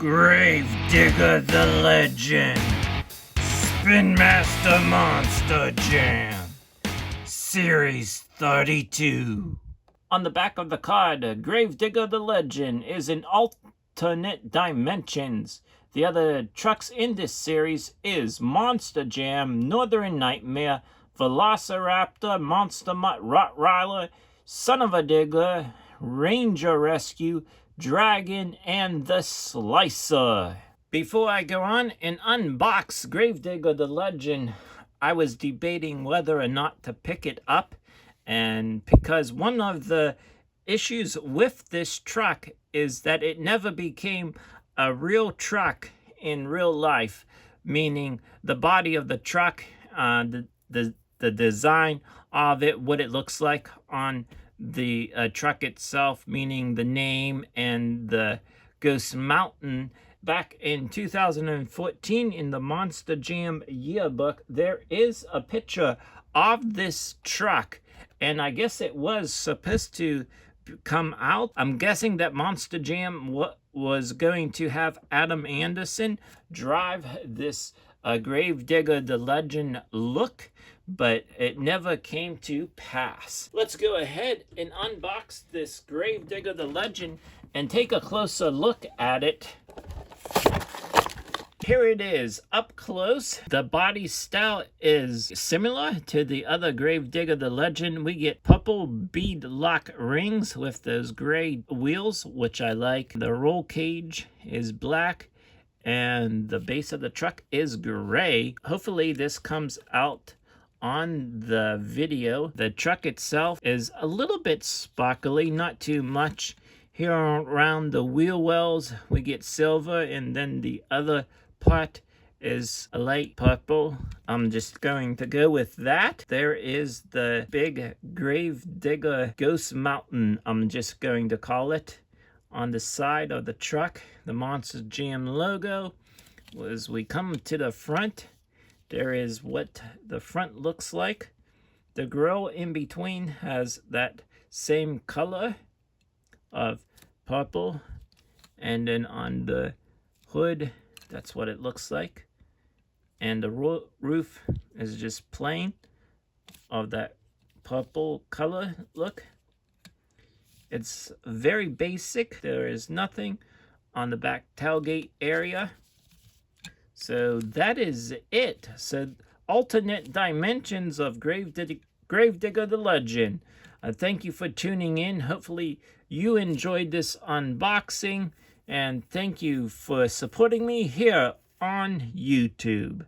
Digger the Legend, Spin Master Monster Jam, Series 32. On the back of the card, Digger the Legend is in alternate dimensions. The other trucks in this series is Monster Jam, Northern Nightmare, Velociraptor, Monster Mutt, Rottweiler, Son of a Digger, Ranger Rescue, Dragon, and the Slicer. Before I go on and unbox Digger the Legend, I was debating whether or not to pick it up, and because one of the issues with this truck is that it never became a real truck in real life, meaning the body of the truck, the design of it, what it looks like on the truck itself, meaning the name and the Ghost Mountain. Back in 2014 in the Monster Jam yearbook, there is a picture of this truck, and I guess it was supposed to come out. I'm guessing that Monster Jam was going to have Adam Anderson drive this Digger the Legend look, but it never came to pass. Let's go ahead and unbox this Digger the Legend and take a closer look at it. Here it is, up close. The body style is similar to the other Digger the Legend. We get purple bead lock rings with those gray wheels, which I like. The roll cage is black, and the base of the truck is gray. Hopefully this comes out on the video. The truck itself is a little bit sparkly, not too much. Here around the wheel wells, we get silver, and then the other part is a light purple. I'm just going to go with that. There is the big Digger Ghost Mountain, I'm just going to call it, on the side of the truck. The Monster Jam logo. As we come to the front, there is what the front looks like. The grill in between has that same color of purple, and then on the hood, that's what it looks like. And the roof is just plain of that purple color look. It's very basic. There is nothing on the back tailgate area. So that is it. So alternate dimensions of Digger the Legend. Thank you for tuning in. Hopefully you enjoyed this unboxing, and thank you for supporting me here on YouTube.